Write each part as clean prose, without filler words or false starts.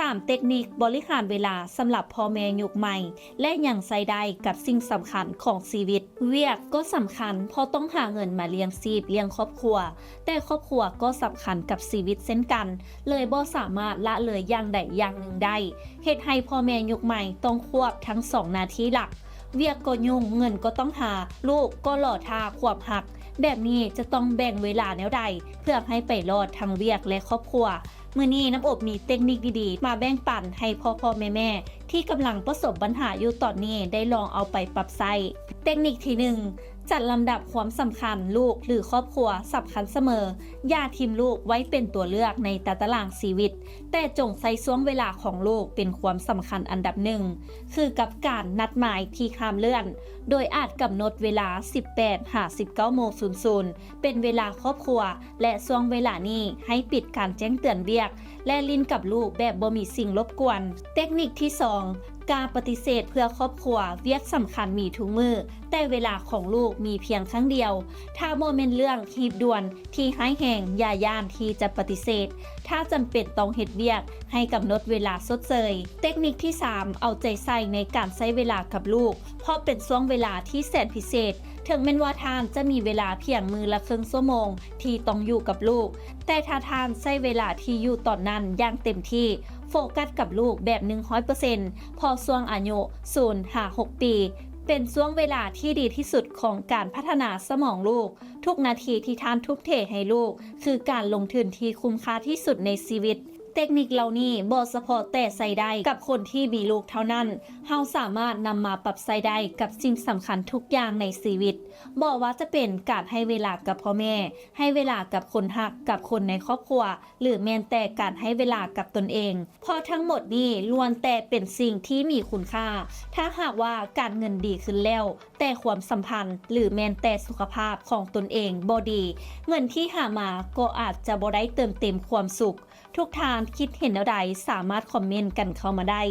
3. เทคนิคบริหารเวลาสำหรับพ่อแม่ยุคใหม่และยังใส่ได้กับสิ่งสำคัญของชีวิตเวียกก็สำคัญเพราะต้องหาเงินมาเลี้ยงชีพเลี้ยงครอบครัวแต่ครอบครัวก็สำคัญกับชีวิตเช่นกันเลยบ่สามารถละเลยอย่างใดอย่างหนึ่งได้เฮ็ดให้พ่อแม่ยุคใหม่ต้องควบทั้ง2หน้าที่หลักเวียกก็ยุ่งเงินก็ต้องหาลูกก็หล่อท่าควบหักแบบนี้จะต้องแบ่งเวลาแนวใดเพื่อให้ไปรอดทั้งเวียกและครอบครัวมื้อนี้น้ำอบมีเทคนิคดีๆมาแบ่งปันให้พ่อแม่ที่กำลังประสบปัญหาอยู่ตอนนี้ได้ลองเอาไปปรับใช้เทคนิคที่ 1จัดลำดับความสำคัญลูกหรือครอบครัวสำคัญเสมออย่าทิมลูกไว้เป็นตัวเลือกในตารางชีวิตแต่จงใส่ช่วงเวลาของลูกเป็นความสำคัญอันดับหนึ่งคือกับการนัดหมายที่ห้ามเลื่อนโดยอาจกำหนดเวลา 18:59 น. เป็นเวลาครอบครัวและช่วงเวลานี้ให้ปิดการแจ้งเตือนเวียกและลิ้นกับลูกแบบบ่มีสิ่งรบกวนเทคนิคที่ 2การปฏิเสธเพื่อครอบครัวเวียกสำคัญมีทุกมือแต่เวลาของลูกมีเพียงครั้งเดียวถ้าโมเมนต์เรื่องหีบด่วนที่ให้แห่งอย่าย่านที่จะปฏิเสธถ้าจำเป็นต้องเฮ็ดเวียกให้กำหนดเวลาสดเสยเทคนิคที่ 3เอาใจใส่ในการใช้เวลากับลูกเพราะเป็นช่วงเวลาที่แสนพิเศษถึงแม้ว่าทานจะมีเวลาเพียงมือละครึ่งชั่วโมงที่ต้องอยู่กับลูกแต่ถ้าทานใช้เวลาที่อยู่ตอนนั้นอย่างเต็มที่โฟกัสกับลูกแบบ 100% พอช่วงอายุ 0-6 ปีเป็นช่วงเวลาที่ดีที่สุดของการพัฒนาสมองลูกทุกนาทีที่ท่านทุ่มเทให้ลูกคือการลงทุนที่คุ้มค่าที่สุดในชีวิตเทคนิคเหล่านี้บ่เฉพาะแต่ใส่ได้กับคนที่มีลูกเท่านั้นเฮาสามารถนำมาปรับใช้ได้กับสิ่งสำคัญทุกอย่างในชีวิตบ่ว่าจะเป็นการให้เวลากับพ่อแม่ให้เวลากับคนรักกับคนในครอบครัวหรือแม้แต่การให้เวลากับตนเองเพราะทั้งหมดนี้ล้วนแต่เป็นสิ่งที่มีคุณค่าถ้าหากว่าการเงินดีขึ้นแล้วแต่ความสัมพันธ์หรือแม้แต่สุขภาพของตนเองบ่ดีเงินที่หามาก็อาจจะบ่ได้เติมเต็มความสุขทุกทางคิดเห็นแนวใดสามารถคอมเมนต์กันเข้ามาได้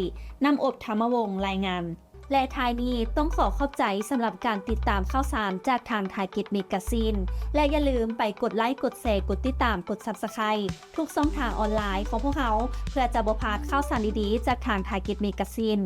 นำอบธรรมวงศ์รายงานและท้ายนี้ต้องขอขอบใจสำหรับการติดตามข่าวสารจากทางไทยกิจเมกาซีนและอย่าลืมไปกดไลค์กดแชร์กดติดตามกด Subscribe ทุกช่องทางออนไลน์ของพวกเขาเพื่อจะบ่พลาดข่าวสารดีๆจากทางไทยกิจเมกาซีน